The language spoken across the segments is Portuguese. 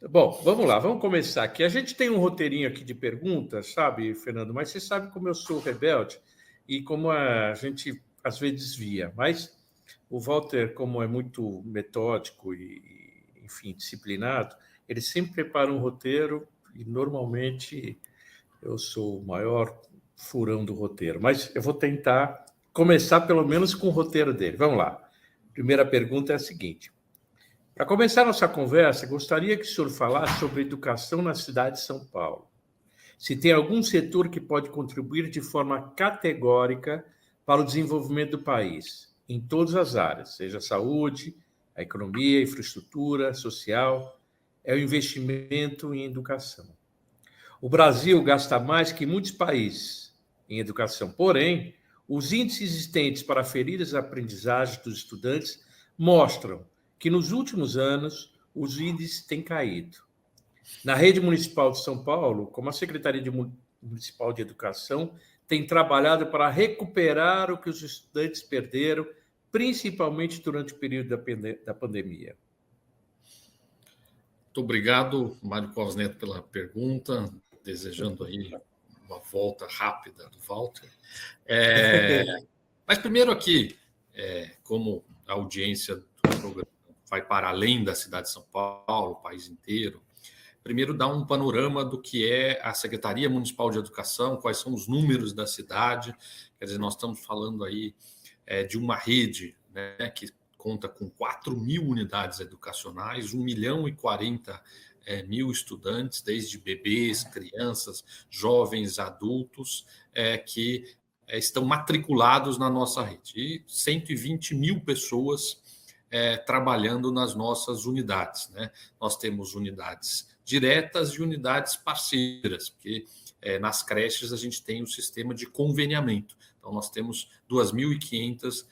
Bom, vamos lá, vamos começar aqui. A gente tem um roteirinho aqui de perguntas, sabe, Fernando? Mas você sabe como eu sou rebelde e como a gente às vezes desvia. Mas o Walter, como é muito metódico e, enfim, disciplinado, ele sempre prepara um roteiro e normalmente eu sou o maior furão do roteiro. Mas eu vou tentar começar pelo menos com o roteiro dele. Vamos lá. Primeira pergunta é a seguinte. Para começar nossa conversa, gostaria que o senhor falasse sobre educação na cidade de São Paulo. Se tem algum setor que pode contribuir de forma categórica para o desenvolvimento do país, em todas as áreas, seja a saúde, a economia, a infraestrutura, social, é o investimento em educação. O Brasil gasta mais que muitos países em educação, porém, os índices existentes para aferir as aprendizagens dos estudantes mostram que nos últimos anos os índices têm caído. Na rede municipal de São Paulo, como a Secretaria Municipal de Educação tem trabalhado para recuperar o que os estudantes perderam, principalmente durante o período da pandemia. Muito obrigado, Mário Covas Neto, pela pergunta, desejando aí uma volta rápida do Walter. Mas primeiro aqui, como a audiência do programa vai para além da cidade de São Paulo, o país inteiro, primeiro dar um panorama do que é a Secretaria Municipal de Educação, quais são os números da cidade. Quer dizer, nós estamos falando aí de uma rede, né, que conta com 4 mil unidades educacionais, 1 milhão e 40 mil estudantes, desde bebês, crianças, jovens, adultos, que estão matriculados na nossa rede. E 120 mil pessoas trabalhando nas nossas unidades, né? Nós temos unidades diretas e unidades parceiras, porque nas creches a gente tem o sistema de conveniamento. Então, nós temos 2.500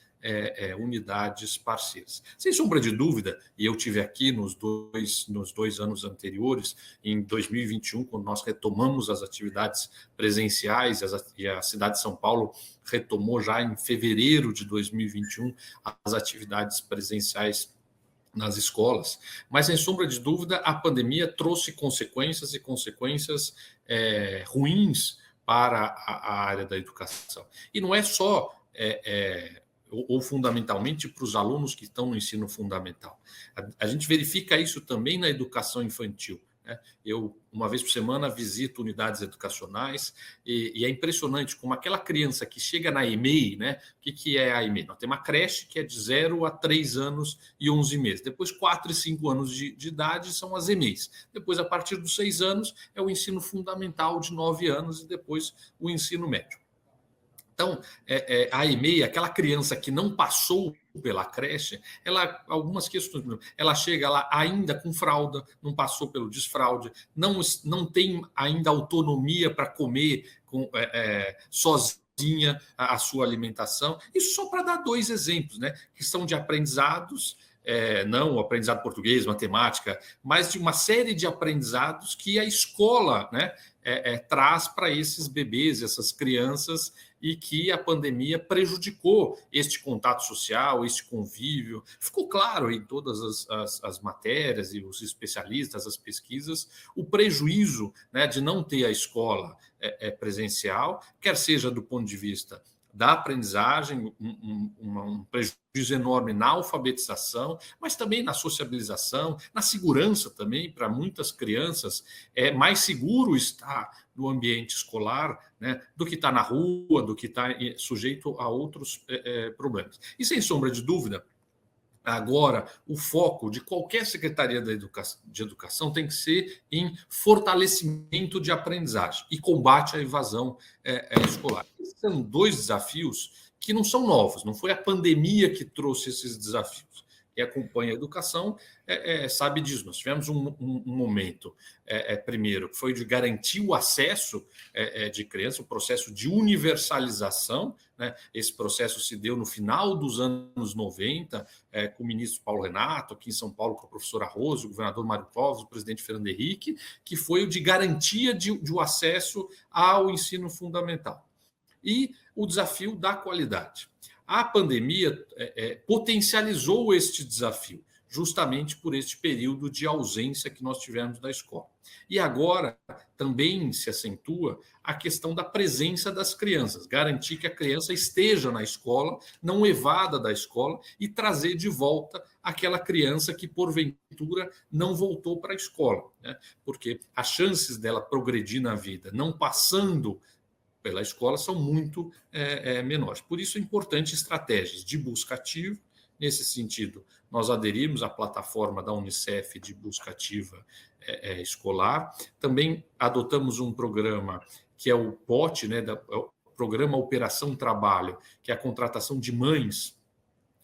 unidades parceiras. Sem sombra de dúvida, e eu tive aqui nos dois anos anteriores, em 2021, quando nós retomamos as atividades presenciais, e a cidade de São Paulo retomou já em fevereiro de 2021 as atividades presenciais nas escolas, mas sem sombra de dúvida a pandemia trouxe consequências ruins para a área da educação. E não é só ou fundamentalmente para os alunos que estão no ensino fundamental. A gente verifica isso também na educação infantil. Eu, uma vez por semana, visito unidades educacionais e é impressionante como aquela criança que chega na EMEI, né? O que é a EMEI? Nós temos uma creche que é de 0 a 3 anos e 11 meses. Depois, 4 e 5 anos de idade são as EMEIs. Depois, a partir dos 6 anos, é o ensino fundamental de 9 anos e depois o ensino médio. Então, a EMEI, aquela criança que não passou pela creche, algumas questões, ela chega lá ainda com fralda, não passou pelo desfraude, não tem ainda autonomia para comer sozinha a sua alimentação. Isso só para dar 2 exemplos, né? Que são de aprendizados, não o aprendizado português, matemática, mas de uma série de aprendizados que a escola, né, traz para esses bebês, essas crianças, e que a pandemia prejudicou este contato social, este convívio. Ficou claro em todas as matérias e os especialistas, as pesquisas, o prejuízo, né, de não ter a escola presencial, quer seja do ponto de vista da aprendizagem, um prejuízo enorme na alfabetização, mas também na sociabilização, na segurança também. Para muitas crianças é mais seguro estar no ambiente escolar, né, do que estar na rua, do que estar sujeito a outros problemas. E sem sombra de dúvida, agora, o foco de qualquer secretaria de educação tem que ser em fortalecimento de aprendizagem e combate à evasão escolar. Esses são 2 desafios que não são novos, não foi a pandemia que trouxe esses desafios. Quem acompanha a educação sabe disso. Nós tivemos um momento, primeiro, que foi de garantir o acesso de criança, o processo de universalização, né? Esse processo se deu no final dos anos 90, com o ministro Paulo Renato, aqui em São Paulo com o professor Arroso, o governador Mário Covas, o presidente Fernando Henrique, que foi o de garantia de acesso ao ensino fundamental. E o desafio da qualidade. A pandemia potencializou este desafio, justamente por este período de ausência que nós tivemos da escola. E agora também se acentua a questão da presença das crianças, garantir que a criança esteja na escola, não evada da escola, e trazer de volta aquela criança que, porventura, não voltou para a escola, né? Porque as chances dela progredir na vida, não passando pela escola, são muito menores. Por isso é importante estratégias de busca ativa. Nesse sentido, nós aderimos à plataforma da Unicef de busca ativa escolar. Também adotamos um programa que é o POT, né, o Programa Operação Trabalho, que é a contratação de mães,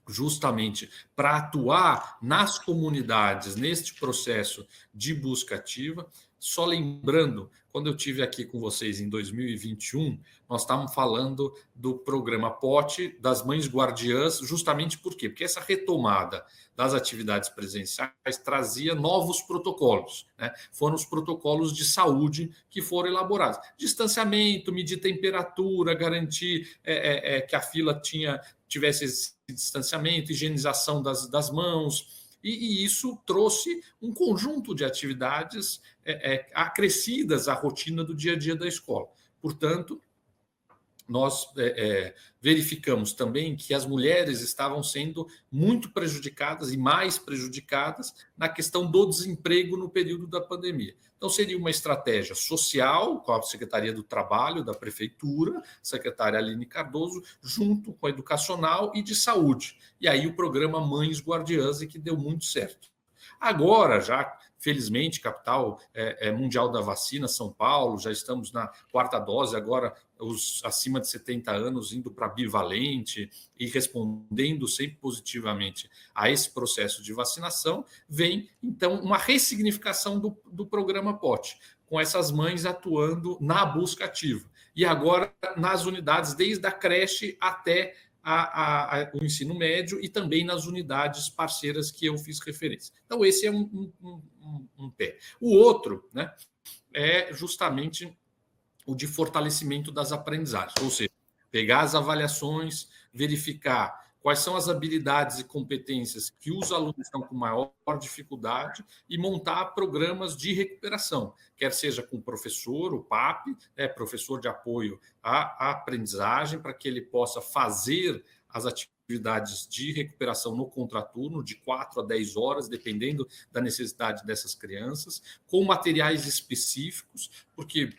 justamente para atuar nas comunidades neste processo de busca ativa. Só lembrando, quando eu tive aqui com vocês em 2021, nós estávamos falando do programa POT das mães guardiãs, justamente por quê? Porque essa retomada das atividades presenciais trazia novos protocolos, né? Foram os protocolos de saúde que foram elaborados. Distanciamento, medir temperatura, garantir que a fila tivesse esse distanciamento, higienização das mãos, e isso trouxe um conjunto de atividades acrescidas à rotina do dia a dia da escola. Portanto, nós verificamos também que as mulheres estavam sendo muito prejudicadas e mais prejudicadas na questão do desemprego no período da pandemia. Então, seria uma estratégia social, com a Secretaria do Trabalho, da Prefeitura, secretária Aline Cardoso, junto com a Educacional e de Saúde. E aí o programa Mães Guardiãs, que deu muito certo. Agora, já, felizmente, capital mundial da vacina, São Paulo, já estamos na 4ª dose, agora os acima de 70 anos indo para bivalente e respondendo sempre positivamente a esse processo de vacinação, vem, então, uma ressignificação do programa POT, com essas mães atuando na busca ativa. E agora nas unidades, desde a creche até o ensino médio e também nas unidades parceiras que eu fiz referência. Então, esse é um pé. O outro, né, é justamente o de fortalecimento das aprendizagens, ou seja, pegar as avaliações, verificar quais são as habilidades e competências que os alunos estão com maior dificuldade e montar programas de recuperação, quer seja com o professor, o PAP, professor de apoio à aprendizagem, para que ele possa fazer as atividades de recuperação no contraturno, de 4 a 10 horas, dependendo da necessidade dessas crianças, com materiais específicos, porque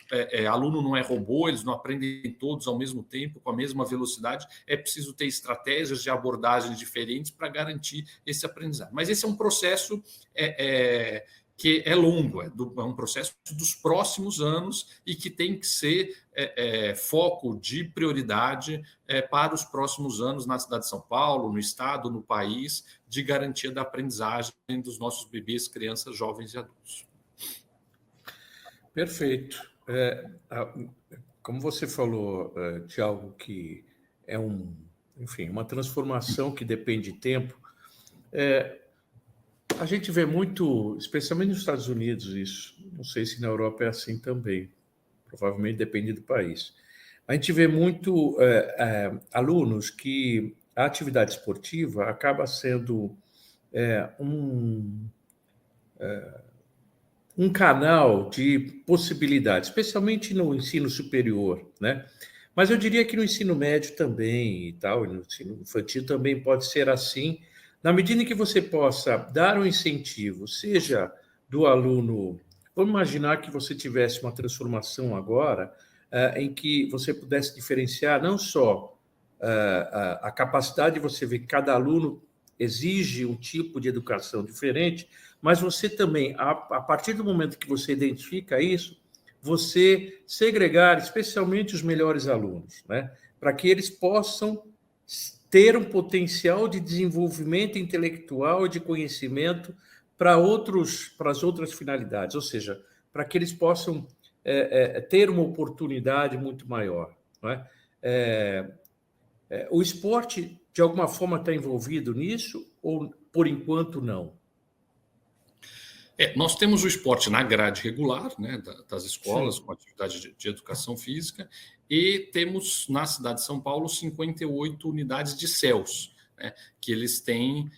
aluno não é robô, eles não aprendem todos ao mesmo tempo, com a mesma velocidade, é preciso ter estratégias de abordagens diferentes para garantir esse aprendizado. Mas esse é um processo que é longo, é um processo dos próximos anos e que tem que ser foco de prioridade para os próximos anos na cidade de São Paulo, no estado, no país, de garantia da aprendizagem dos nossos bebês, crianças, jovens e adultos. Perfeito. Como você falou de algo que é enfim, uma transformação que depende de tempo, a gente vê muito, especialmente nos Estados Unidos, isso. Não sei se na Europa é assim também. Provavelmente depende do país. A gente vê muito alunos que a atividade esportiva acaba sendo um canal de possibilidades, especialmente no ensino superior, né? Mas eu diria que no ensino médio também e tal, e no ensino infantil também pode ser assim, na medida em que você possa dar um incentivo, seja do aluno. Vamos imaginar que você tivesse uma transformação agora, em que você pudesse diferenciar não só a capacidade de você ver que cada aluno exige um tipo de educação diferente, mas você também, a partir do momento que você identifica isso, você segregar especialmente os melhores alunos, né? Para que eles possam ter um potencial de desenvolvimento intelectual e de conhecimento para as outras finalidades, ou seja, para que eles possam ter uma oportunidade muito maior, não é? O esporte, de alguma forma, está envolvido nisso ou, por enquanto, não? Nós temos o esporte na grade regular, né, das escolas, Sim. com atividade de educação física, e temos na cidade de São Paulo 58 unidades de CELS, né, que eles têm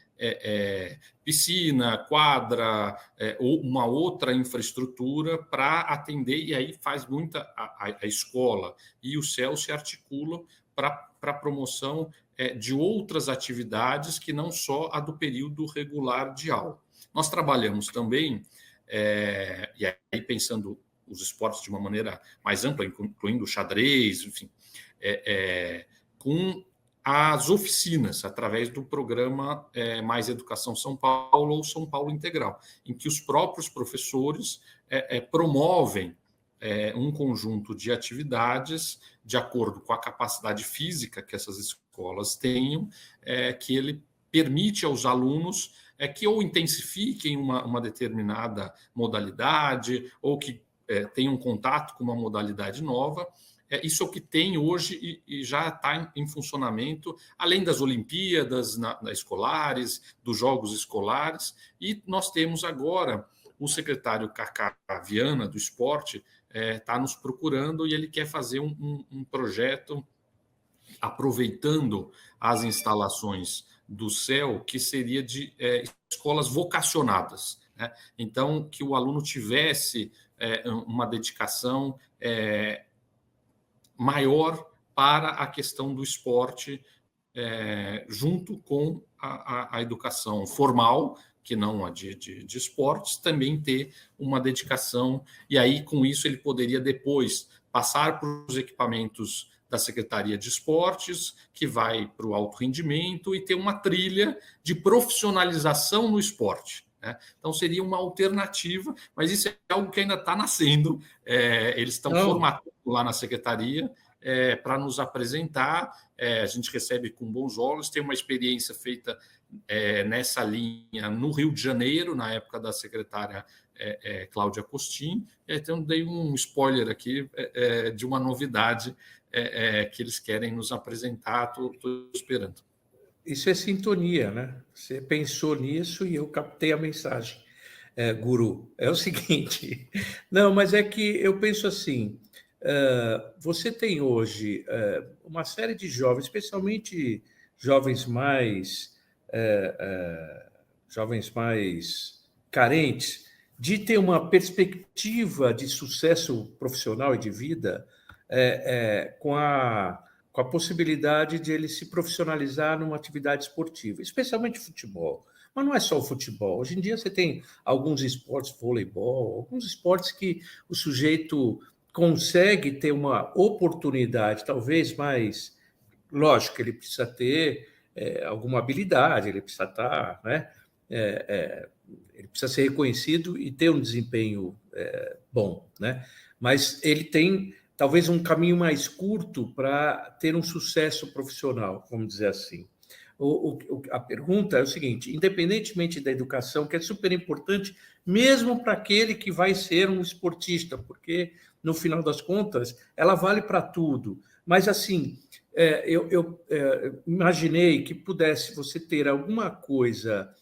piscina, quadra, ou uma outra infraestrutura para atender, e aí faz muita a escola e o CEL se articulam para a promoção de outras atividades que não só a do período regular de aula. Nós trabalhamos também, e aí pensando os esportes de uma maneira mais ampla, incluindo o xadrez, enfim, com as oficinas, através do programa Mais Educação São Paulo ou São Paulo Integral, em que os próprios professores promovem um conjunto de atividades de acordo com a capacidade física que essas escolas tenham, que ele permite aos alunos que ou intensifiquem uma determinada modalidade ou que tenham contato com uma modalidade nova. Isso é o que tem hoje e já está em funcionamento, além das Olimpíadas escolares, dos Jogos Escolares. E nós temos agora o secretário Cacá Viana, do esporte, está nos procurando e ele quer fazer um projeto aproveitando as instalações do CEL, que seria de escolas vocacionadas, né? Então, que o aluno tivesse uma dedicação maior para a questão do esporte, junto com a educação formal, que não a de esportes, também ter uma dedicação, e aí com isso ele poderia depois passar para os equipamentos da Secretaria de Esportes, que vai para o alto rendimento, e ter uma trilha de profissionalização no esporte, né? Então seria uma alternativa, mas isso é algo que ainda está nascendo. Eles estão formatando lá na Secretaria para nos apresentar. A gente recebe com bons olhos, tem uma experiência feita nessa linha no Rio de Janeiro, na época da secretária Cláudia Costin. Então, dei um spoiler aqui de uma novidade que eles querem nos apresentar. Estou esperando. Isso é sintonia, né? Você pensou nisso e eu captei a mensagem, Guru. É o seguinte, não, mas é que eu penso assim, você tem hoje uma série de jovens, especialmente jovens mais carentes, de ter uma perspectiva de sucesso profissional e de vida com a possibilidade de ele se profissionalizar numa atividade esportiva, especialmente futebol. Mas não é só o futebol. Hoje em dia você tem alguns esportes, voleibol, alguns esportes que o sujeito consegue ter uma oportunidade, talvez mais... Lógico que ele precisa ter alguma habilidade, ele precisa estar, né? Ele precisa ser reconhecido e ter um desempenho bom, né? Mas ele tem talvez um caminho mais curto para ter um sucesso profissional, vamos dizer assim. A pergunta é o seguinte: independentemente da educação, que é super importante, mesmo para aquele que vai ser um esportista, porque, no final das contas, ela vale para tudo. Mas, assim, eu imaginei que pudesse você ter alguma coisa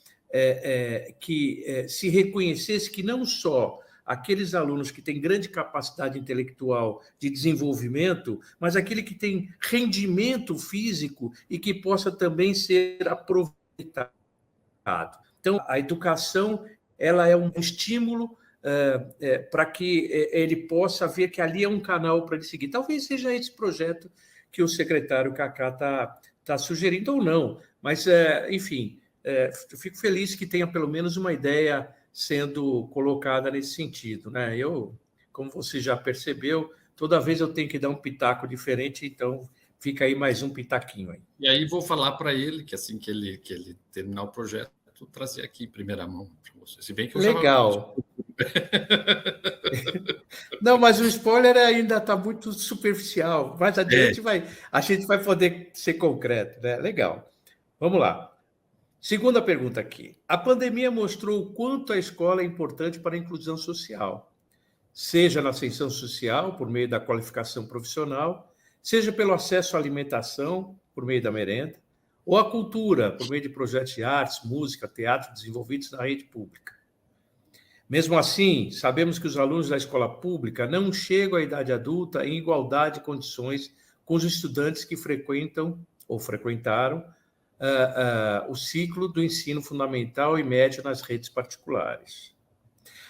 que se reconhecesse que não só aqueles alunos que têm grande capacidade intelectual de desenvolvimento, mas aquele que tem rendimento físico e que possa também ser aproveitado. Então, a educação ela é um estímulo para que ele possa ver que ali é um canal para ele seguir. Talvez seja esse projeto que o secretário Cacá está sugerindo ou não, mas, enfim, eu fico feliz que tenha pelo menos uma ideia sendo colocada nesse sentido, né? Eu, como você já percebeu, toda vez eu tenho que dar um pitaco diferente, então fica aí mais um pitaquinho aí. E aí vou falar para ele que assim que ele terminar o projeto, trazer aqui em primeira mão para você. Se bem que eu legal. Não, mas o spoiler ainda está muito superficial. Mais adiante a gente vai poder ser concreto, né? Legal. Vamos lá. Segunda pergunta aqui. A pandemia mostrou o quanto a escola é importante para a inclusão social, seja na ascensão social, por meio da qualificação profissional, seja pelo acesso à alimentação, por meio da merenda, ou à cultura, por meio de projetos de artes, música, teatro desenvolvidos na rede pública. Mesmo assim, sabemos que os alunos da escola pública não chegam à idade adulta em igualdade de condições com os estudantes que frequentam ou frequentaram o ciclo do ensino fundamental e médio nas redes particulares.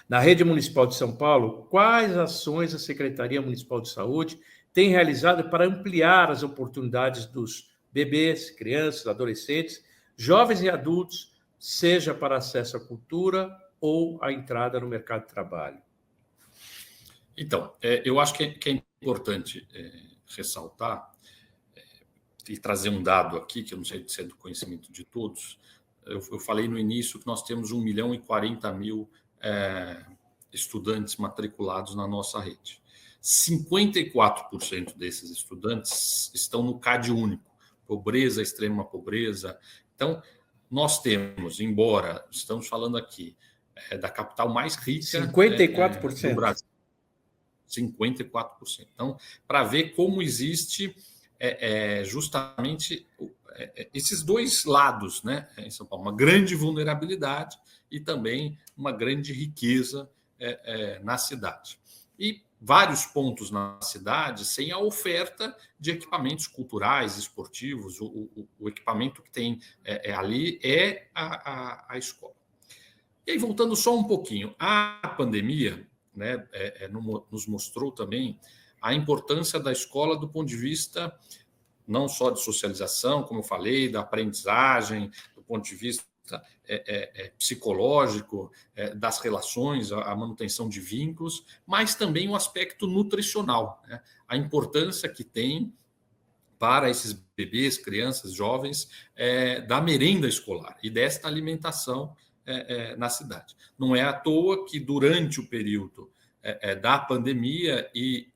Na rede municipal de São Paulo, quais ações a Secretaria Municipal de Saúde tem realizado para ampliar as oportunidades dos bebês, crianças, adolescentes, jovens e adultos, seja para acesso à cultura ou a entrada no mercado de trabalho? Então, eu acho que é importante ressaltar e trazer um dado aqui, que eu não sei se é do conhecimento de todos. Eu falei no início que nós temos 1.040.000 estudantes matriculados na nossa rede. 54% desses estudantes estão no CAD único, pobreza, extrema pobreza. Então, nós temos, embora estamos falando aqui da capital mais rica 54%. do Brasil, 54%. Então, para ver como existe justamente esses dois lados, né, em São Paulo, uma grande vulnerabilidade e também uma grande riqueza na cidade. E vários pontos na cidade sem a oferta de equipamentos culturais, esportivos. O equipamento que tem ali é a escola. E aí, voltando só um pouquinho, a pandemia, né, nos mostrou também a importância da escola do ponto de vista não só de socialização, como eu falei, da aprendizagem, do ponto de vista psicológico, das relações, a manutenção de vínculos, mas também o aspecto nutricional, né? A importância que tem para esses bebês, crianças, jovens, da merenda escolar e desta alimentação na cidade. Não é à toa que durante o período da pandemia e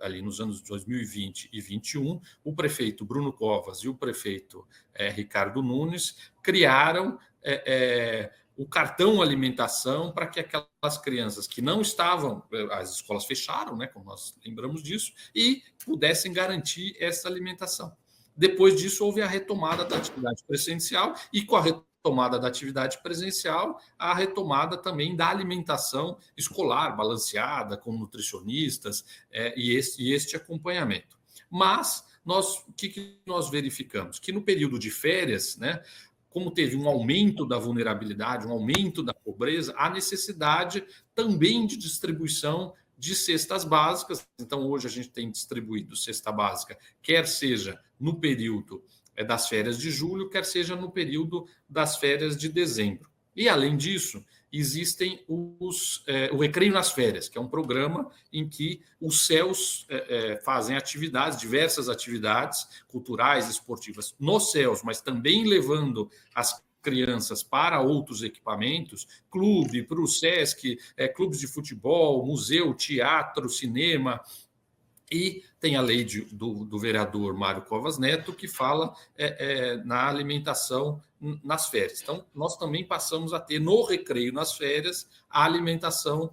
ali nos anos 2020 e 2021, o prefeito Bruno Covas e o prefeito Ricardo Nunes criaram o cartão alimentação para que aquelas crianças que não estavam, as escolas fecharam, né, como nós lembramos disso, e pudessem garantir essa alimentação. Depois disso, houve a retomada da atividade presencial e com a retomada da atividade presencial, a retomada também da alimentação escolar, balanceada, com nutricionistas e este acompanhamento. Mas o que nós verificamos? Que no período de férias, né, como teve um aumento da vulnerabilidade, um aumento da pobreza, há necessidade também de distribuição de cestas básicas. Então, hoje a gente tem distribuído cesta básica, quer seja no período das férias de julho, quer seja no período das férias de dezembro. E, além disso, existem o Recreio nas Férias, que é um programa em que os CELs fazem atividades, diversas atividades culturais, esportivas nos CELs, mas também levando as crianças para outros equipamentos, clube, para o SESC, clubes de futebol, museu, teatro, cinema. E tem a lei do vereador Mário Covas Neto, que fala na alimentação nas férias. Então, nós também passamos a ter, no recreio nas férias, a alimentação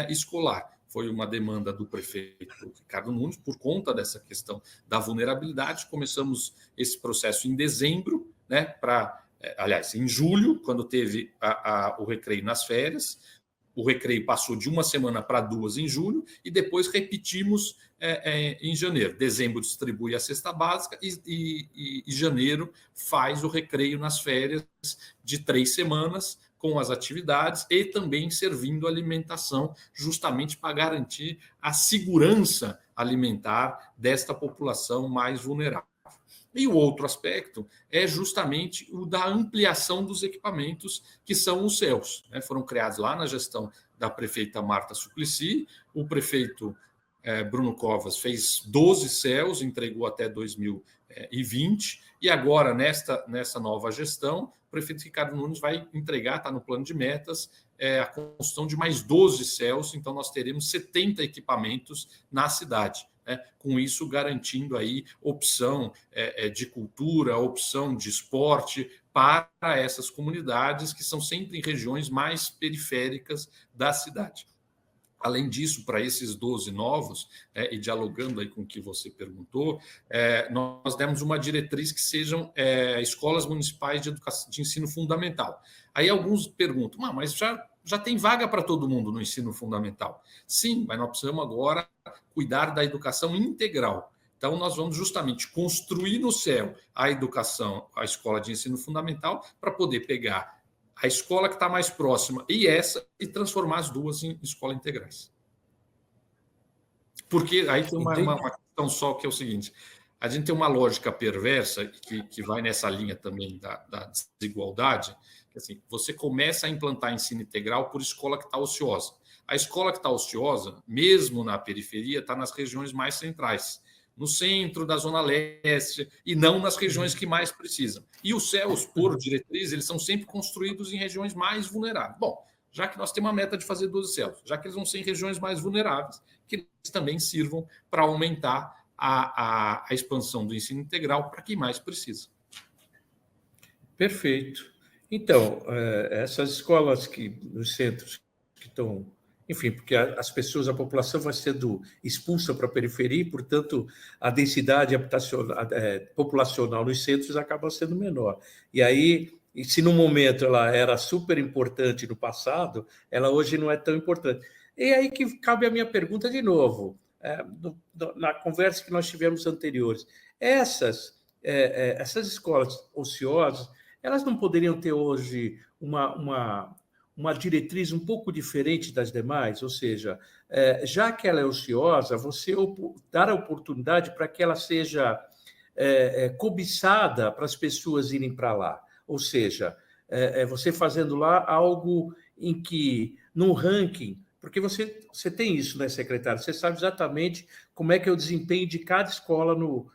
escolar. Foi uma demanda do prefeito Ricardo Nunes, por conta dessa questão da vulnerabilidade. Começamos esse processo em dezembro, né, aliás, em julho, quando teve o recreio nas férias. O recreio passou de uma semana para 2 em julho e depois repetimos em janeiro. Dezembro distribui a cesta básica e janeiro faz o recreio nas férias de 3 semanas com as atividades e também servindo alimentação, justamente para garantir a segurança alimentar desta população mais vulnerável. E o outro aspecto é justamente o da ampliação dos equipamentos, que são os CELs. Né? Foram criados lá na gestão da prefeita Marta Suplicy. O prefeito Bruno Covas fez 12 CELs, entregou até 2020. E agora, nessa nova gestão, o prefeito Ricardo Nunes vai entregar, está no plano de metas, a construção de mais 12 CELs. Então, nós teremos 70 equipamentos na cidade. Com isso garantindo aí opção de cultura, opção de esporte para essas comunidades que são sempre em regiões mais periféricas da cidade. Além disso, para esses 12 novos, e dialogando aí com o que você perguntou, nós demos uma diretriz que sejam escolas municipais de ensino fundamental. Aí alguns perguntam, mas já tem vaga para todo mundo no ensino fundamental? Sim, mas nós precisamos agora cuidar da educação integral. Então, nós vamos justamente construir no céu a educação, a escola de ensino fundamental, para poder pegar a escola que está mais próxima e transformar as duas em escolas integrais. Porque aí tem uma questão só que é o seguinte: a gente tem uma lógica perversa que vai nessa linha também da desigualdade, que assim, você começa a implantar ensino integral por escola que está ociosa. A escola que está ociosa, mesmo na periferia, está nas regiões mais centrais, no centro da Zona Leste, e não nas regiões que mais precisam. E os CELs, por diretriz, eles são sempre construídos em regiões mais vulneráveis. Bom, já que nós temos uma meta de fazer 12 CELs, já que eles vão ser em regiões mais vulneráveis, que eles também sirvam para aumentar a expansão do ensino integral para quem mais precisa. Perfeito. Então, essas escolas nos centros que estão... Enfim, porque as pessoas, a população vai sendo expulsa para a periferia e, portanto, a densidade populacional nos centros acaba sendo menor. E aí, se no momento ela era super importante no passado, ela hoje não é tão importante. E aí que cabe a minha pergunta de novo, na conversa que nós tivemos anteriores. Essas escolas ociosas, elas não poderiam ter hoje uma diretriz um pouco diferente das demais? Ou seja, já que ela é ociosa, você dar a oportunidade para que ela seja cobiçada para as pessoas irem para lá. Ou seja, você fazendo lá algo em que, no ranking, porque você tem isso, né, secretário? Você sabe exatamente como é que é o desempenho de cada escola no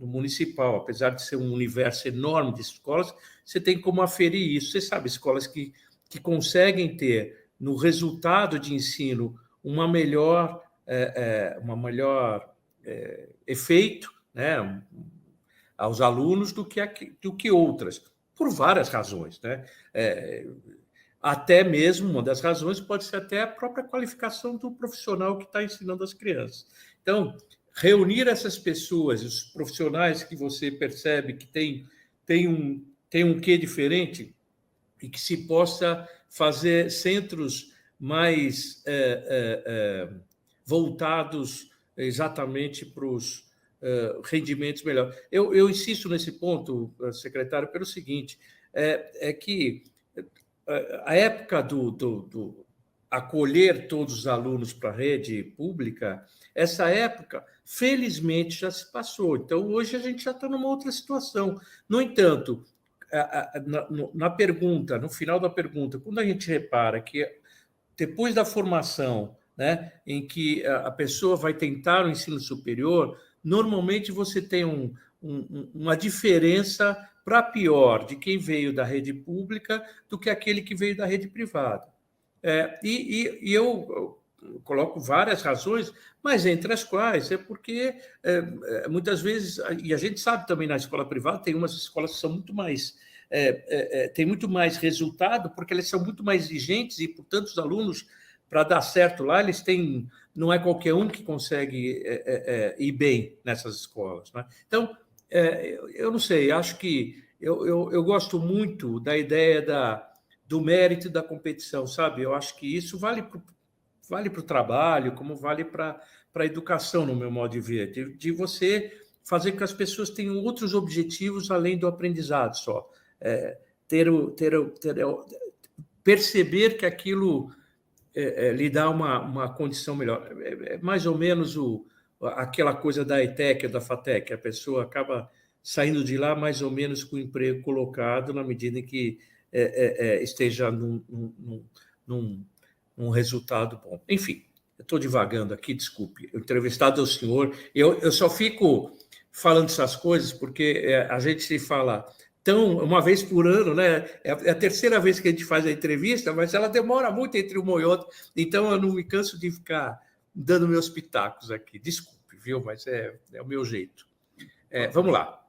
municipal. Apesar de ser um universo enorme de escolas, você tem como aferir isso. Você sabe, escolas que conseguem ter, no resultado de ensino, uma melhor efeito, né, aos alunos do que outras, por várias razões, né? Até mesmo, uma das razões pode ser até a própria qualificação do profissional que está ensinando as crianças. Então, reunir essas pessoas, os profissionais que você percebe que tem um quê diferente, e que se possa fazer centros mais voltados exatamente para os rendimentos melhores. Eu insisto nesse ponto, secretário, pelo seguinte, que a época do acolher todos os alunos para a rede pública, essa época, felizmente, já se passou. Então, hoje a gente já está numa outra situação. No entanto, na pergunta, no final da pergunta, quando a gente repara que depois da formação, né, em que a pessoa vai tentar o ensino superior, normalmente você tem uma diferença para pior de quem veio da rede pública do que aquele que veio da rede privada. E eu coloco várias razões, mas entre as quais é porque muitas vezes, e a gente sabe também na escola privada, tem umas escolas que são muito mais, tem muito mais resultado, porque elas são muito mais exigentes e, portanto, os alunos, para dar certo lá, eles têm, não é qualquer um que consegue ir bem nessas escolas, né? Então, eu não sei, acho que eu gosto muito da ideia do mérito e da competição, sabe? Eu acho que isso vale para o trabalho, como vale para a educação, no meu modo de ver, de você fazer com que as pessoas tenham outros objetivos além do aprendizado só. Perceber que aquilo lhe dá uma condição melhor. É mais ou menos aquela coisa da ETEC, da FATEC, a pessoa acaba saindo de lá mais ou menos com o emprego colocado na medida em que esteja num resultado bom. Enfim, eu estou divagando aqui, desculpe. O entrevistado é o senhor. Eu só fico falando essas coisas porque a gente se fala uma vez por ano, né? É a terceira vez que a gente faz a entrevista, mas ela demora muito entre uma e outra, então eu não me canso de ficar dando meus pitacos aqui. Desculpe, viu? Mas é o meu jeito. Vamos lá.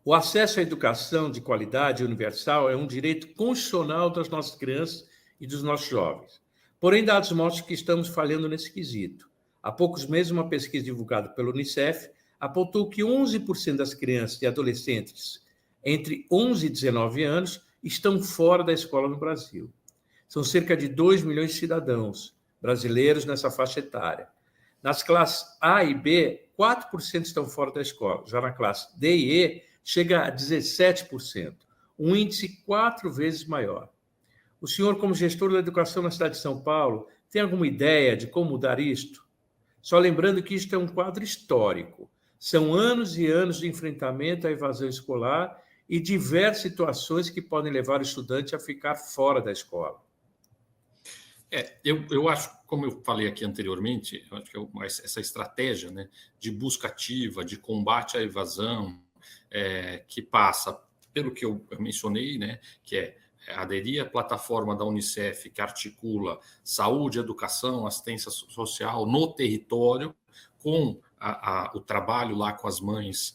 O acesso à educação de qualidade universal é um direito constitucional das nossas crianças e dos nossos jovens. Porém, dados mostram que estamos falhando nesse quesito. Há poucos meses, uma pesquisa divulgada pelo Unicef apontou que 11% das crianças e adolescentes entre 11 e 19 anos estão fora da escola no Brasil. São cerca de 2 milhões de cidadãos brasileiros nessa faixa etária. Nas classes A e B, 4% estão fora da escola. Já na classe D e E, chega a 17%, um índice 4 vezes maior. O senhor, como gestor da educação na cidade de São Paulo, tem alguma ideia de como mudar isto? Só lembrando que isto é um quadro histórico. São anos e anos de enfrentamento à evasão escolar e diversas situações que podem levar o estudante a ficar fora da escola. Eu acho, como eu falei aqui anteriormente, eu acho que essa estratégia, né, de busca ativa, de combate à evasão, que passa pelo que eu mencionei, né, que é aderir à plataforma da Unicef, que articula saúde, educação, assistência social no território, com o trabalho lá com as mães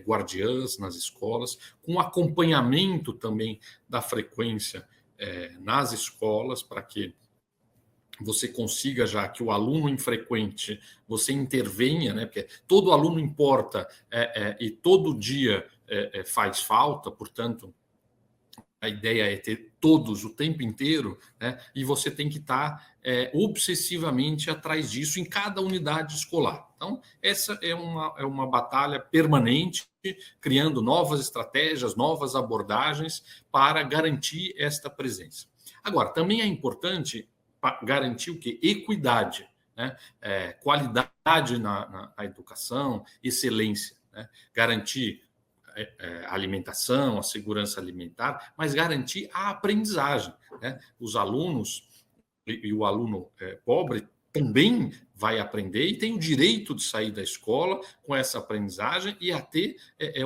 guardiãs nas escolas, com acompanhamento também da frequência nas escolas, para que você consiga já que o aluno infrequente, você intervenha, né? Porque todo aluno importa e todo dia faz falta, portanto, a ideia é ter todos o tempo inteiro, né? E você tem que estar obsessivamente atrás disso em cada unidade escolar. Então, essa é uma batalha permanente, criando novas estratégias, novas abordagens para garantir esta presença. Agora, também é importante garantir o quê? Equidade, né? Qualidade na educação, excelência, né? Garantir a alimentação, a segurança alimentar, mas garantir a aprendizagem, né? Os alunos e o aluno pobre também vai aprender e tem o direito de sair da escola com essa aprendizagem e a ter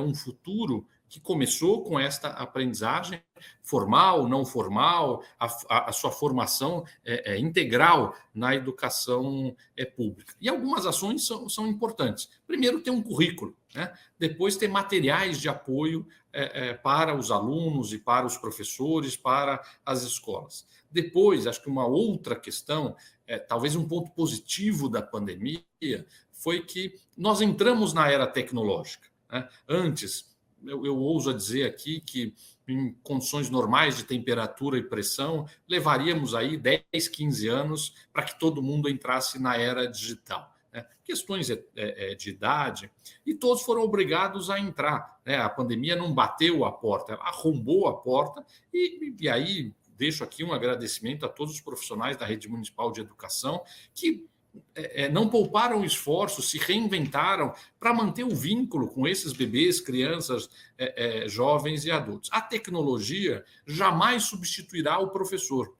um futuro que começou com esta aprendizagem formal, não formal, a sua formação integral na educação pública. E algumas ações são importantes. Primeiro, ter um currículo, né? Depois, ter materiais de apoio para os alunos e para os professores, para as escolas. Depois, acho que uma outra questão, talvez um ponto positivo da pandemia, foi que nós entramos na era tecnológica, né? Antes, eu ouso dizer aqui que em condições normais de temperatura e pressão, levaríamos aí 10, 15 anos para que todo mundo entrasse na era digital, né? Questões de idade, e todos foram obrigados a entrar, né? A pandemia não bateu a porta, ela arrombou a porta, e aí deixo aqui um agradecimento a todos os profissionais da Rede Municipal de Educação que não pouparam esforços, se reinventaram para manter o vínculo com esses bebês, crianças, jovens e adultos. A tecnologia jamais substituirá o professor,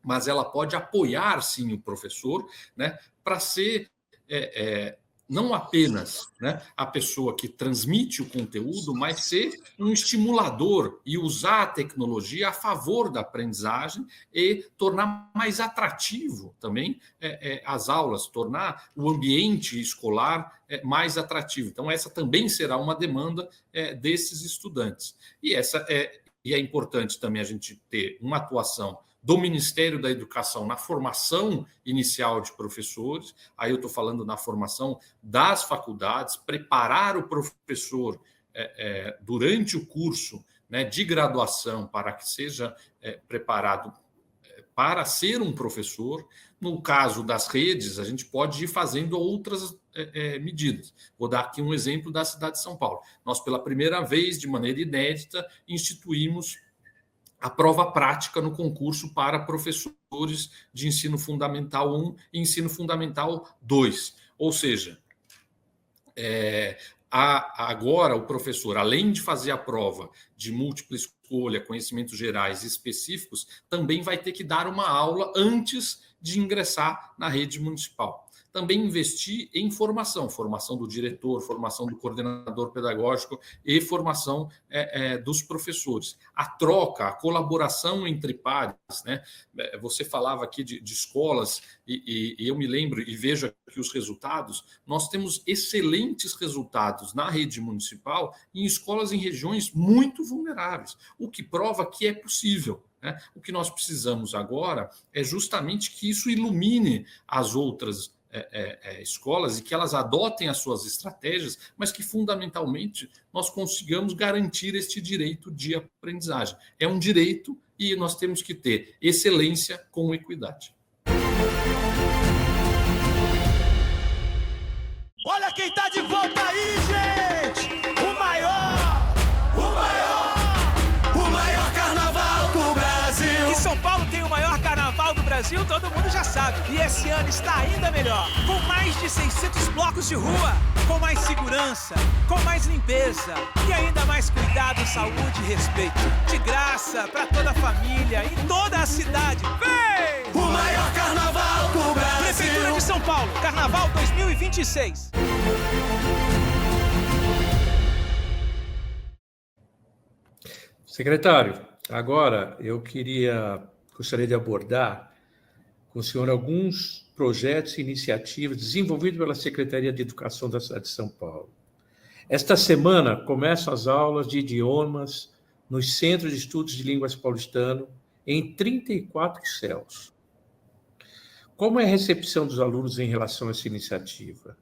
mas ela pode apoiar, sim, o professor, né, para ser não apenas, né, a pessoa que transmite o conteúdo, mas ser um estimulador e usar a tecnologia a favor da aprendizagem e tornar mais atrativo também as aulas, tornar o ambiente escolar mais atrativo. Então, essa também será uma demanda desses estudantes. E é importante também a gente ter uma atuação do Ministério da Educação na formação inicial de professores, aí eu estou falando na formação das faculdades, preparar o professor durante o curso, né, de graduação para que seja preparado para ser um professor. No caso das redes, a gente pode ir fazendo outras medidas. Vou dar aqui um exemplo da cidade de São Paulo. Nós, pela primeira vez, de maneira inédita, instituímos a prova prática no concurso para professores de ensino fundamental 1 e ensino fundamental 2. Ou seja, agora o professor, além de fazer a prova de múltipla escolha, conhecimentos gerais específicos, também vai ter que dar uma aula antes de ingressar na rede municipal. Também investir em formação do diretor, formação do coordenador pedagógico e formação dos professores. A troca, a colaboração entre pares, né? Você falava aqui de escolas e eu me lembro e vejo aqui os resultados. Nós temos excelentes resultados na rede municipal em escolas em regiões muito vulneráveis, o que prova que é possível. O que nós precisamos agora é justamente que isso ilumine as outras escolas e que elas adotem as suas estratégias, mas que fundamentalmente nós consigamos garantir este direito de aprendizagem. É um direito e nós temos que ter excelência com equidade. Olha quem tá de volta aí, gente! O maior carnaval do Brasil! E São Paulo tem o maior carnaval do Brasil, todo mundo já sabe. E esse ano está ainda melhor, com mais de 600 blocos de rua, com mais segurança, com mais limpeza e ainda mais cuidado, saúde e respeito. De graça para toda a família, em toda a cidade. Vem! O maior carnaval do Brasil! Prefeitura de São Paulo, Carnaval 2026. Secretário, agora eu gostaria de abordar com o senhor alguns projetos e iniciativas desenvolvidos pela Secretaria de Educação da cidade de São Paulo. Esta semana começam as aulas de idiomas nos Centros de Estudos de Línguas Paulistano em 34 CELs. Como é a recepção dos alunos em relação a essa iniciativa?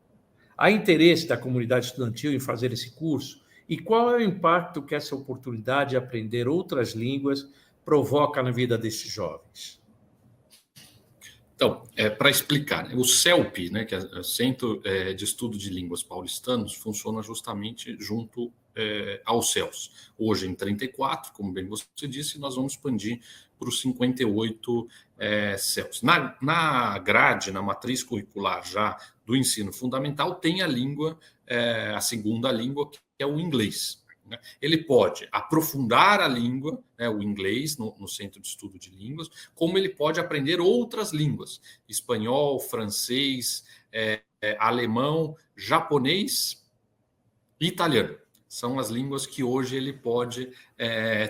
Há interesse da comunidade estudantil em fazer esse curso? E qual é o impacto que essa oportunidade de aprender outras línguas provoca na vida desses jovens? Então, para explicar, o CELP, né, que é o Centro de Estudo de Línguas Paulistanos, funciona justamente junto aos CELs. Hoje em 34, como bem você disse, nós vamos expandir para os 58 CELs. Na grade, na matriz curricular já do ensino fundamental, tem a língua, a segunda língua, que é o inglês. Ele pode aprofundar a língua, né, o inglês, no Centro de Estudo de Línguas, como ele pode aprender outras línguas, espanhol, francês, alemão, japonês e italiano. São as línguas que hoje ele pode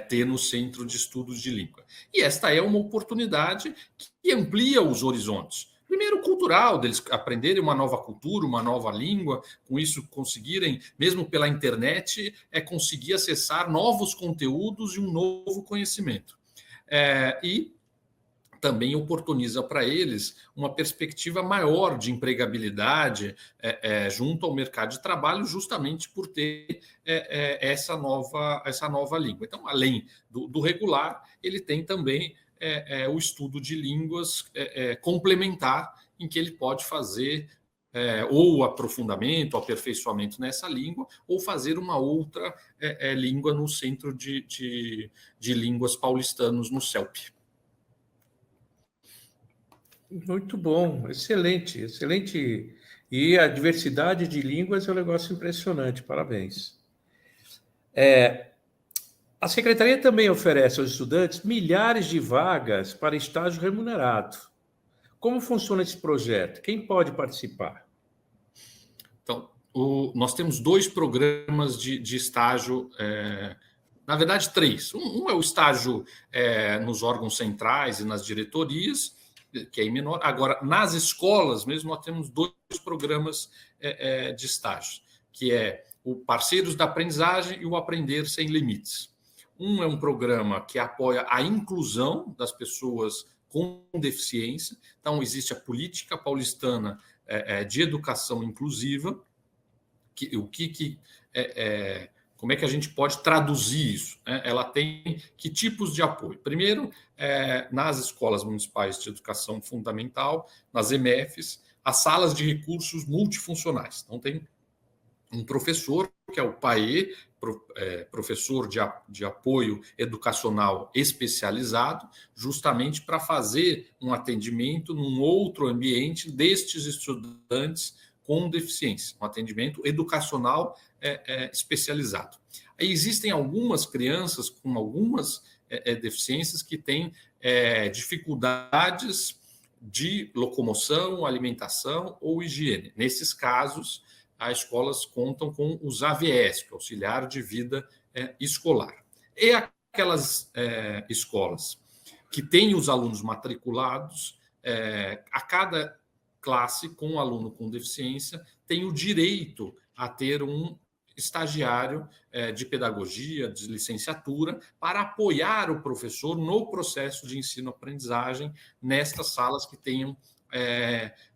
ter no Centro de Estudos de Língua. E esta é uma oportunidade que amplia os horizontes. Primeiro, cultural, deles aprenderem uma nova cultura, uma nova língua, com isso conseguirem, mesmo pela internet, conseguir acessar novos conteúdos e um novo conhecimento. E também oportuniza para eles uma perspectiva maior de empregabilidade junto ao mercado de trabalho, justamente por ter essa nova língua. Então, além do regular, ele tem também o estudo de línguas complementar, em que ele pode fazer ou aprofundamento, aperfeiçoamento nessa língua, ou fazer uma outra língua no Centro de Línguas Paulistanos, no CELP. Muito bom, excelente, excelente. E a diversidade de línguas é um negócio impressionante, parabéns. A Secretaria também oferece aos estudantes milhares de vagas para estágio remunerado. Como funciona esse projeto? Quem pode participar? Então, nós temos 2 programas de estágio, na verdade 3. Um é o estágio nos órgãos centrais e nas diretorias, que é menor. Agora, nas escolas mesmo, nós temos 2 programas de estágio, que é o Parceiros da Aprendizagem e o Aprender Sem Limites. Um é um programa que apoia a inclusão das pessoas com deficiência. Então, existe a Política Paulistana de Educação Inclusiva. Como é que a gente pode traduzir isso? Ela tem que tipos de apoio? Primeiro, nas escolas municipais de educação fundamental, nas EMEFs, as salas de recursos multifuncionais. Então, tem um professor, que é o PAE, professor de apoio educacional especializado, justamente para fazer um atendimento num outro ambiente destes estudantes com deficiência, um atendimento educacional especializado. Aí existem algumas crianças com algumas deficiências que têm dificuldades de locomoção, alimentação ou higiene. Nesses casos, as escolas contam com os AVS, que é Auxiliar de Vida Escolar. E aquelas escolas que têm os alunos matriculados, a cada classe com um aluno com deficiência tem o direito a ter um estagiário de pedagogia, de licenciatura, para apoiar o professor no processo de ensino-aprendizagem nestas salas que tenham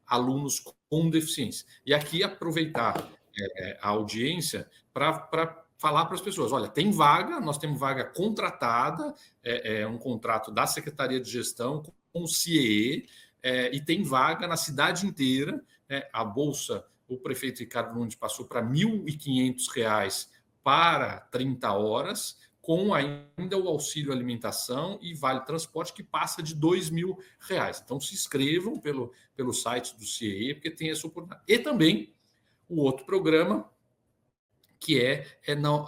alunos com deficiência. E aqui aproveitar a audiência para falar para as pessoas, olha, tem vaga, nós temos vaga contratada, um contrato da Secretaria de Gestão com o CIEE, e tem vaga na cidade inteira, a Bolsa o prefeito Ricardo Nunes passou para R$ 1.500 para 30 horas, com ainda o auxílio alimentação e vale transporte que passa de R$ 2.000. Então, se inscrevam pelo site do CIE, porque tem essa oportunidade. E também o outro programa, que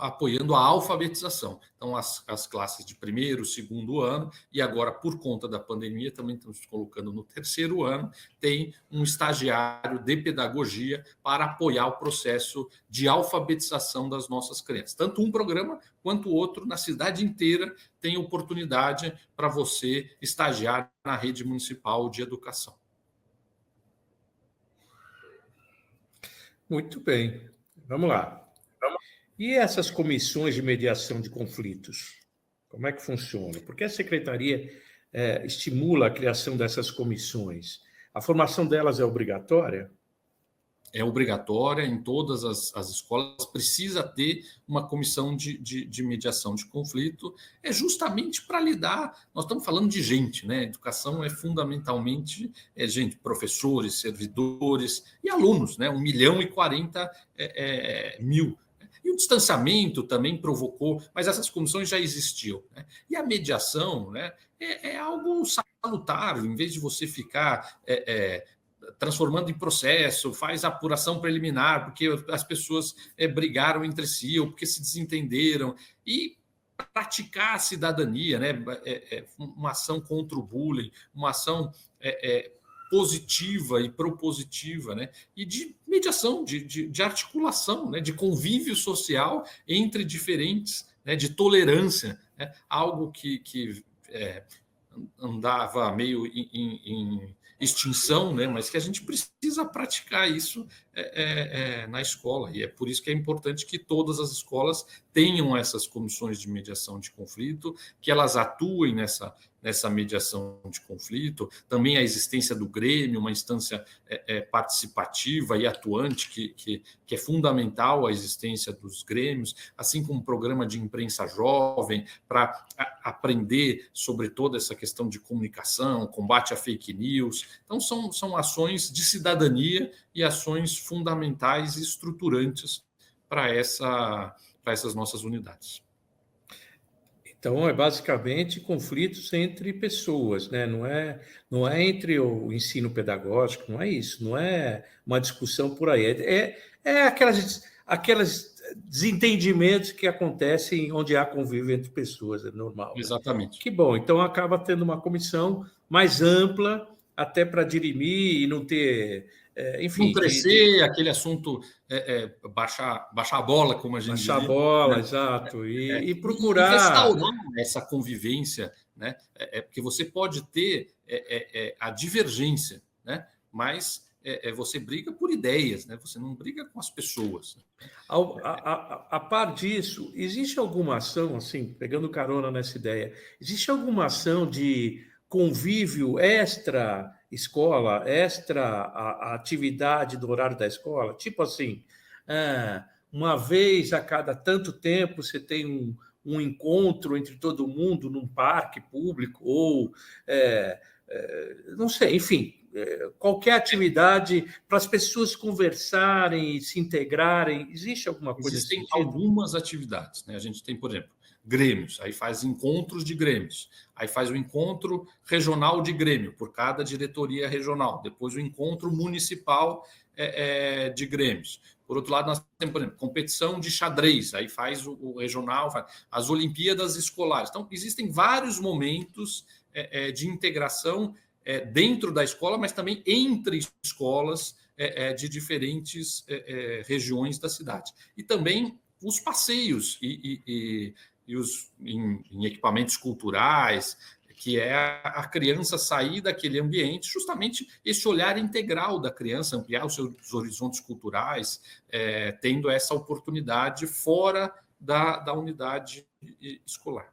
apoiando a alfabetização. Então, as classes de primeiro, segundo ano, e agora, por conta da pandemia, também estamos colocando no terceiro ano, tem um estagiário de pedagogia para apoiar o processo de alfabetização das nossas crianças. Tanto um programa quanto o outro, na cidade inteira, tem oportunidade para você estagiar na rede municipal de educação. Muito bem. Vamos lá. E essas comissões de mediação de conflitos? Como é que funciona? Porque a secretaria estimula a criação dessas comissões. A formação delas é obrigatória? É obrigatória em todas as escolas, precisa ter uma comissão de mediação de conflito, é justamente para lidar, nós estamos falando de gente, né? Educação é fundamentalmente gente, professores, servidores e alunos, né? 1.040.000. E o distanciamento também provocou, mas essas comissões já existiam, né? E a mediação, né, é algo salutar, em vez de você ficar transformando em processo, faz apuração preliminar, porque as pessoas brigaram entre si ou porque se desentenderam, e praticar a cidadania, né? Uma ação contra o bullying, uma ação positiva e propositiva, né? E de mediação, de articulação, né? De convívio social entre diferentes, né? De tolerância, né? Algo que andava meio em extinção, né? Mas que a gente precisa praticar isso na escola, e é por isso que é importante que todas as escolas tenham essas comissões de mediação de conflito, que elas atuem nessa mediação de conflito, também a existência do Grêmio, uma instância participativa e atuante, que é fundamental a existência dos grêmios, assim como um programa de imprensa jovem, para aprender sobre toda essa questão de comunicação, combate a fake news. Então, são ações de cidadania e ações fundamentais e estruturantes para essas nossas unidades. Então, é basicamente conflitos entre pessoas, né? Não é entre o ensino pedagógico, não é isso, não é uma discussão por aí. É aquelas desentendimentos que acontecem onde há convívio entre pessoas, é normal. Exatamente. Né? Que bom, então acaba tendo uma comissão mais ampla, até para dirimir e não ter... enfim, não crescer, aquele assunto baixar a bola, como a gente baixar diria, a bola, né? Exato, e procurar... E restaurar essa convivência, né? Porque você pode ter a divergência, né? Mas você briga por ideias, né? Você não briga com as pessoas. A par disso, existe alguma ação, assim, pegando carona nessa ideia, existe alguma ação de convívio extra-escola, a atividade do horário da escola? Tipo assim, uma vez a cada tanto tempo você tem um encontro entre todo mundo num parque público, ou, não sei, enfim, qualquer atividade para as pessoas conversarem e se integrarem. Existe alguma coisa? Existem algumas atividades, né? A gente tem, por exemplo, grêmios, aí faz encontros de grêmios, aí faz o encontro regional de grêmio, por cada diretoria regional, depois o encontro municipal de grêmios. Por outro lado, nós temos, por exemplo, competição de xadrez, aí faz o regional, faz as Olimpíadas Escolares. Então, existem vários momentos de integração dentro da escola, mas também entre escolas de diferentes regiões da cidade. E também os passeios e em equipamentos culturais, que é a criança sair daquele ambiente, justamente esse olhar integral da criança, ampliar os seus horizontes culturais, tendo essa oportunidade fora da unidade escolar.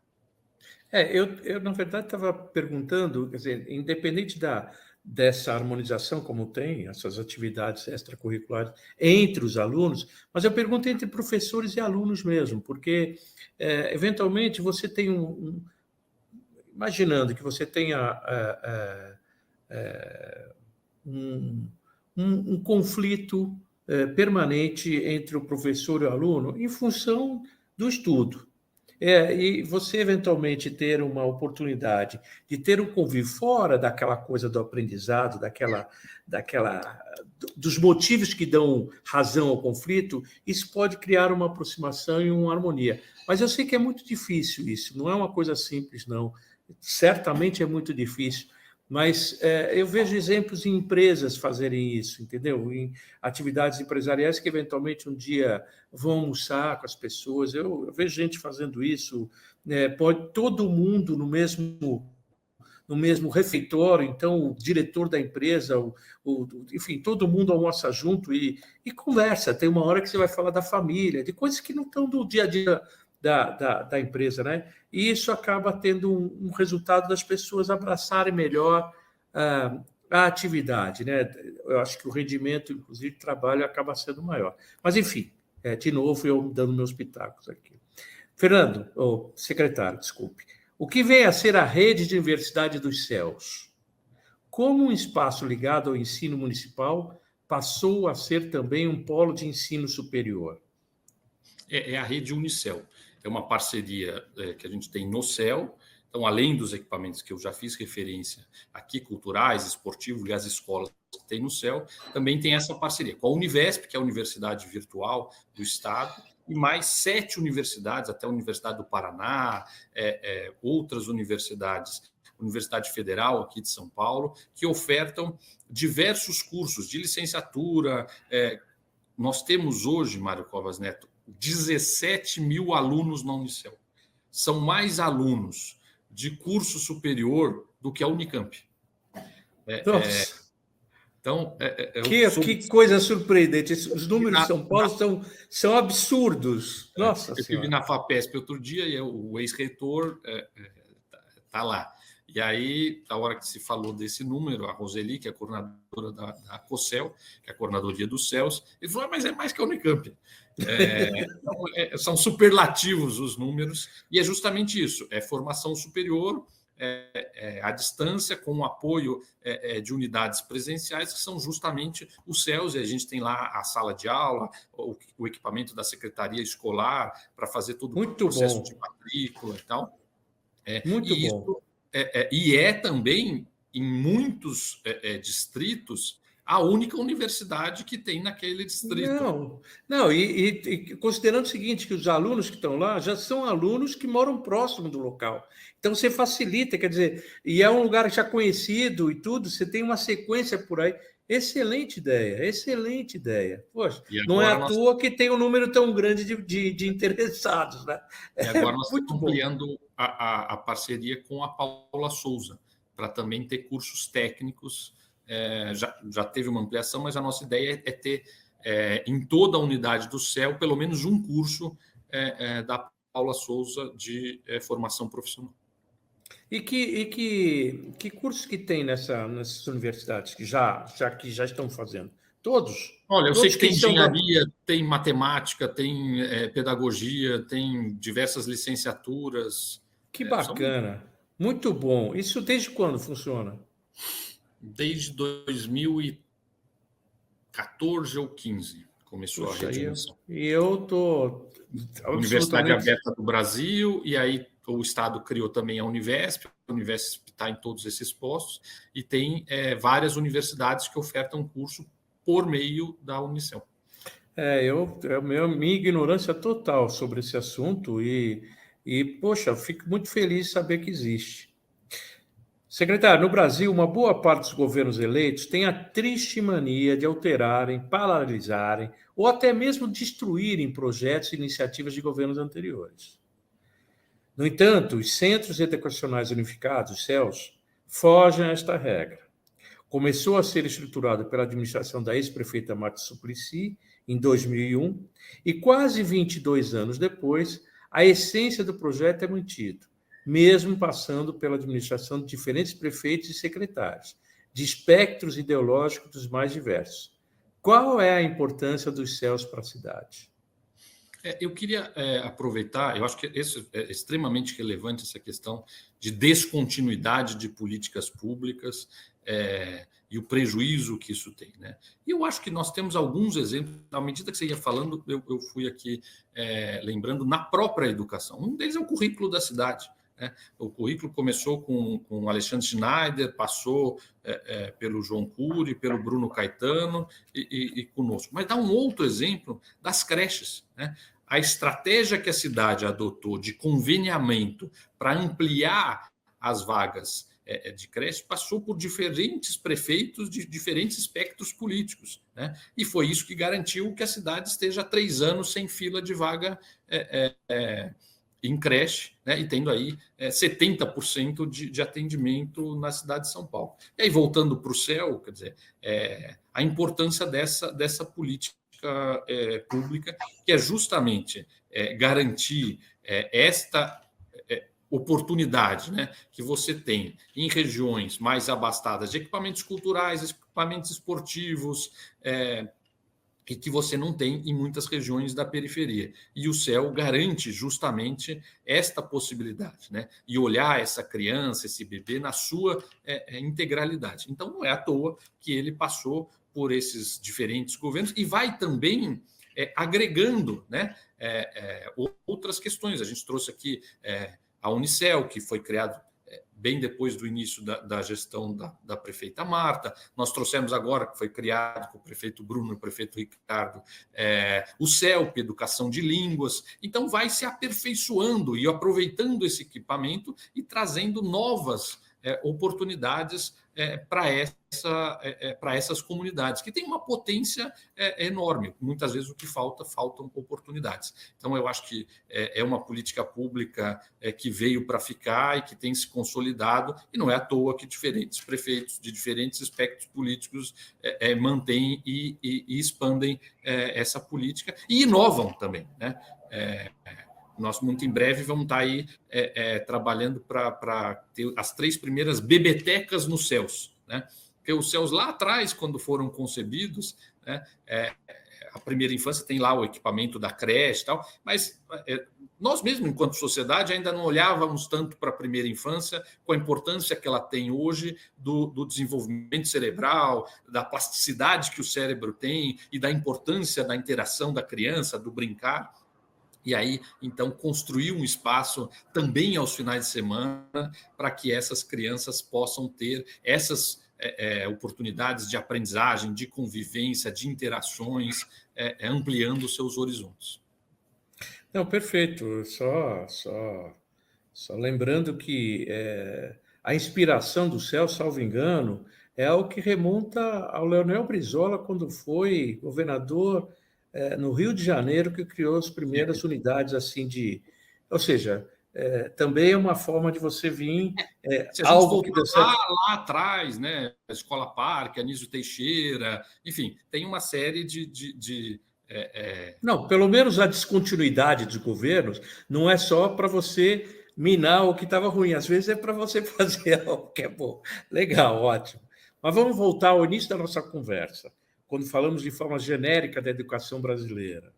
Eu na verdade, estava perguntando, quer dizer, independente dessa harmonização, como tem essas atividades extracurriculares entre os alunos, mas eu pergunto entre professores e alunos mesmo, porque, eventualmente, você tem imaginando que você tenha um conflito permanente entre o professor e o aluno em função do estudo. E você, eventualmente, ter uma oportunidade de ter um convívio fora daquela coisa do aprendizado, dos motivos que dão razão ao conflito, isso pode criar uma aproximação e uma harmonia. Mas eu sei que é muito difícil isso, não é uma coisa simples, não. Certamente é muito difícil, mas eu vejo exemplos em empresas fazerem isso, entendeu? Em atividades empresariais que, eventualmente, um dia vão almoçar com as pessoas. Eu vejo gente fazendo isso, pode todo mundo no mesmo refeitório, então o diretor da empresa, enfim, todo mundo almoça junto e conversa. Tem uma hora que você vai falar da família, de coisas que não estão do dia a dia da empresa, né? E isso acaba tendo um resultado das pessoas abraçarem melhor a atividade, né? Eu acho que o rendimento, inclusive, de trabalho acaba sendo maior. Mas, enfim, de novo, eu dando meus pitacos aqui. Fernando, secretário, desculpe. O que vem a ser a rede de Universidade dos Céus? Como um espaço ligado ao ensino municipal passou a ser também um polo de ensino superior? É a rede Unicel. É uma parceria que a gente tem no CEL. Então, além dos equipamentos que eu já fiz referência aqui, culturais, esportivos e as escolas que tem no CEL, também tem essa parceria com a Univesp, que é a Universidade Virtual do Estado, e mais 7 universidades, até a Universidade do Paraná, outras universidades, Universidade Federal aqui de São Paulo, que ofertam diversos cursos de licenciatura. Nós temos hoje, Mário Covas Neto, 17 mil alunos na Unicel. São mais alunos de curso superior do que a Unicamp. Então, que coisa surpreendente. Os números de São Paulo são absurdos. Nossa Eu Senhora. estive na FAPESP outro dia e o ex-reitor está lá. E aí, na hora que se falou desse número, a Roseli, que é a coordenadora da COCEL, que é a Coordenadoria dos CELS, ele falou, mas é mais que a Unicamp. Então, são superlativos os números, e é justamente isso, é formação superior, à distância, com o apoio de unidades presenciais, que são justamente os CELS, e a gente tem lá a sala de aula, o equipamento da secretaria escolar, para fazer todo o processo de matrícula e tal. Muito bom. E é também, em muitos distritos, a única universidade que tem naquele distrito. Não, e considerando o seguinte, que os alunos que estão lá já são alunos que moram próximo do local. Então, você facilita, quer dizer, e é um lugar já conhecido e tudo, você tem uma sequência por aí. Excelente ideia, excelente ideia. Poxa, não é à toa que tem um número tão grande de interessados, né? E agora nós estamos ampliando a parceria com a Paula Souza, para também ter cursos técnicos. Já teve uma ampliação, mas a nossa ideia é ter em toda a unidade do CEL pelo menos um curso da Paula Souza de formação profissional. E que cursos que tem nessas universidades que já estão fazendo? Todos? Olha, eu sei que tem engenharia, tem matemática, tem pedagogia, tem diversas licenciaturas. Que bacana, muito bom. Isso desde quando funciona? Desde 2014 ou 15 começou a rede Unicel. E eu estou... Universidade Aberta do Brasil, e aí o Estado criou também a Univesp está em todos esses postos, e tem várias universidades que ofertam curso por meio da Unicel. Minha ignorância total sobre esse assunto e poxa, eu fico muito feliz de saber que existe. Secretário, no Brasil, uma boa parte dos governos eleitos tem a triste mania de alterarem, paralisarem ou até mesmo destruírem projetos e iniciativas de governos anteriores. No entanto, os Centros Educacionais Unificados, os CELs, fogem a esta regra. Começou a ser estruturado pela administração da ex-prefeita Marta Suplicy, em 2001, e quase 22 anos depois, a essência do projeto é mantida, mesmo passando pela administração de diferentes prefeitos e secretários, de espectros ideológicos dos mais diversos. Qual é a importância dos CELs para a cidade? Eu queria aproveitar, eu acho que isso é extremamente relevante, essa questão de descontinuidade de políticas públicas. e o prejuízo que isso tem, né? E eu acho que nós temos alguns exemplos, à medida que você ia falando, eu fui aqui lembrando na própria educação. Um deles é o currículo da cidade, né? O currículo começou com o Alexandre Schneider, passou pelo João Cury, pelo Bruno Caetano e conosco. Mas dá um outro exemplo das creches, né? A estratégia que a cidade adotou de conveniamento para ampliar as vagas de creche passou por diferentes prefeitos de diferentes espectros políticos, né? E foi isso que garantiu que a cidade esteja há 3 anos sem fila de vaga em creche, né? E tendo aí 70% de atendimento na cidade de São Paulo. E aí, voltando para o céu, quer dizer, a importância dessa política pública, que é justamente garantir esta oportunidade, né, que você tem em regiões mais abastadas de equipamentos culturais, equipamentos esportivos, e que você não tem em muitas regiões da periferia. E o CEL garante justamente esta possibilidade, né, e olhar essa criança, esse bebê, na sua integralidade. Então, não é à toa que ele passou por esses diferentes governos e vai também agregando, né, outras questões. A gente trouxe aqui a Unicel, que foi criado bem depois do início da gestão da prefeita Marta. Nós trouxemos agora, que foi criado com o prefeito Bruno e o prefeito Ricardo, o CELP, Educação de Línguas. Então, vai se aperfeiçoando e aproveitando esse equipamento e trazendo novas oportunidades para essas comunidades, que têm uma potência enorme. Muitas vezes o que faltam oportunidades. Então, eu acho que é uma política pública que veio para ficar e que tem se consolidado, e não é à toa que diferentes prefeitos de diferentes espectros políticos mantêm e expandem essa política e inovam também, né? Nós, muito em breve, vamos estar aí trabalhando para ter as 3 primeiras bebetecas nos céus, né? Porque os céus lá atrás, quando foram concebidos, né, a primeira infância tem lá o equipamento da creche e tal, mas nós mesmos, enquanto sociedade, ainda não olhávamos tanto para a primeira infância com a importância que ela tem hoje do desenvolvimento cerebral, da plasticidade que o cérebro tem e da importância da interação da criança, do brincar. E aí, então, construir um espaço também aos finais de semana para que essas crianças possam ter essas oportunidades de aprendizagem, de convivência, de interações, ampliando os seus horizontes. Não, perfeito. Só lembrando que a inspiração do céu, salvo engano, é algo que remonta ao Leonel Brizola, quando foi governador no Rio de Janeiro, que criou as primeiras unidades assim de... Ou seja, também é uma forma de você vir se a gente algo que deu certo. lá atrás, né? A Escola Parque, Anísio Teixeira, enfim, tem uma série de Não, pelo menos a descontinuidade dos governos não é só para você minar o que estava ruim, às vezes é para você fazer algo que é bom. Legal, ótimo. Mas vamos voltar ao início da nossa conversa, quando falamos de forma genérica da educação brasileira.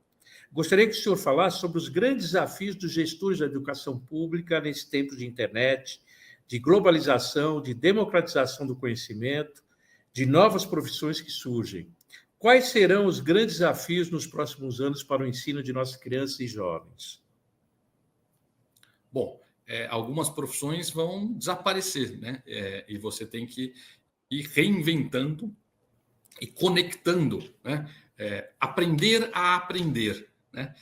Gostaria que o senhor falasse sobre os grandes desafios dos gestores da educação pública nesse tempo de internet, de globalização, de democratização do conhecimento, de novas profissões que surgem. Quais serão os grandes desafios nos próximos anos para o ensino de nossas crianças e jovens? Bom, algumas profissões vão desaparecer, né? E você tem que ir reinventando e conectando, né? Aprender a aprender, né?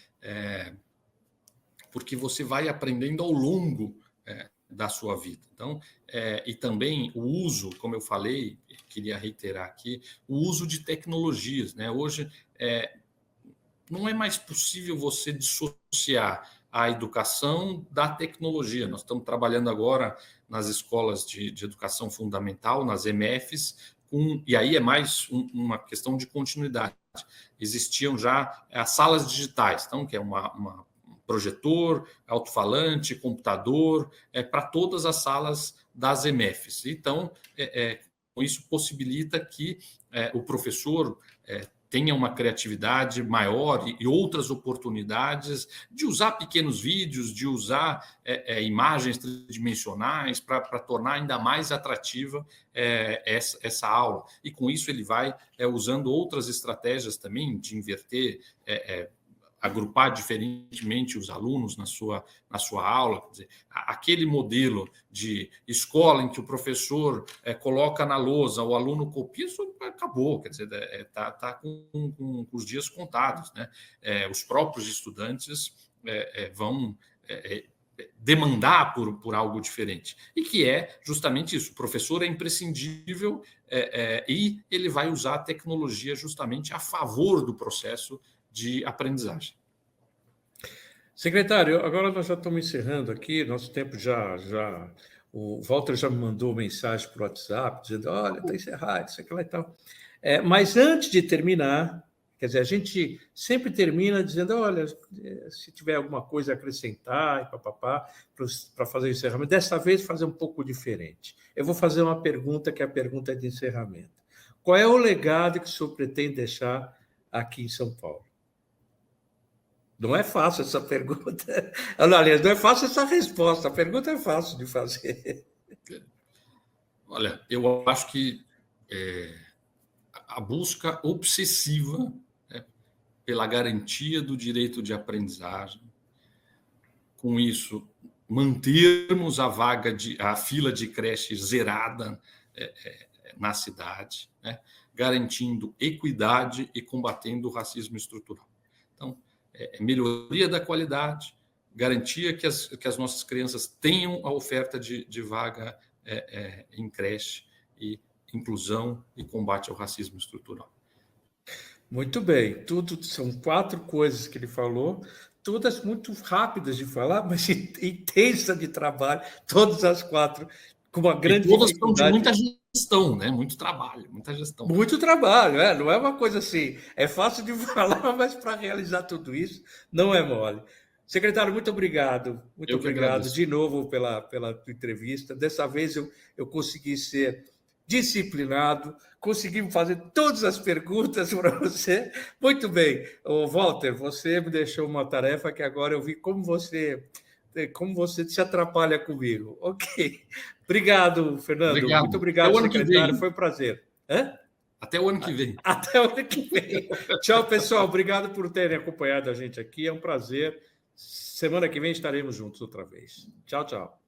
Porque você vai aprendendo ao longo da sua vida. Então, e também o uso, como eu falei, queria reiterar aqui, o uso de tecnologias, né? Hoje não é mais possível você dissociar a educação da tecnologia. Nós estamos trabalhando agora nas escolas de educação fundamental, nas EMFs, e aí é mais uma questão de continuidade. Existiam já as salas digitais, então, que é um projetor, alto-falante, computador, para todas as salas das EMFs. Então, isso possibilita que o professor tenha uma criatividade maior e outras oportunidades de usar pequenos vídeos, de usar imagens tridimensionais para tornar ainda mais atrativa essa aula. E com isso ele vai usando outras estratégias também de inverter, agrupar diferentemente os alunos na sua aula. Quer dizer, aquele modelo de escola em que o professor coloca na lousa, o aluno copia, isso acabou. Quer dizer, está com os dias contados, né? Os próprios estudantes vão demandar por algo diferente. E que é justamente isso. O professor é imprescindível e ele vai usar a tecnologia justamente a favor do processo de aprendizagem. Secretário, agora nós já estamos encerrando aqui, nosso tempo já o Walter já me mandou mensagem por WhatsApp, dizendo, olha, está encerrado, isso aqui lá e tal. Mas antes de terminar, quer dizer, a gente sempre termina dizendo, olha, se tiver alguma coisa a acrescentar, e papapá, para fazer o encerramento, dessa vez fazer um pouco diferente. Eu vou fazer uma pergunta, que é a pergunta de encerramento. Qual é o legado que o senhor pretende deixar aqui em São Paulo? Não é fácil essa pergunta. Aliás, não é fácil essa resposta. A pergunta é fácil de fazer. Olha, eu acho que a busca obsessiva pela garantia do direito de aprendizagem, com isso, mantermos a fila de creche zerada na cidade, né, garantindo equidade e combatendo o racismo estrutural. Então, melhoria da qualidade, garantia que as nossas crianças tenham a oferta de vaga em creche, e inclusão e combate ao racismo estrutural. Muito bem. Tudo são 4 coisas que ele falou, todas muito rápidas de falar, mas intensa de trabalho, todas as 4, com uma grande todas dificuldade. São de muita gestão, né? Muito trabalho, muita gestão. Muito trabalho, não é uma coisa assim, é fácil de falar, mas para realizar tudo isso não é mole. Secretário, muito obrigado. Muito obrigado de novo pela tua entrevista. Dessa vez eu consegui ser disciplinado, consegui fazer todas as perguntas para você. Muito bem. Walter, você me deixou uma tarefa que agora eu vi como você se atrapalha comigo. Ok. Obrigado, Fernando. Obrigado. Muito obrigado, secretário. Foi um prazer. Até o ano que vem. Até o ano que vem. Tchau, pessoal. Obrigado por terem acompanhado a gente aqui. É um prazer. Semana que vem estaremos juntos outra vez. Tchau, tchau.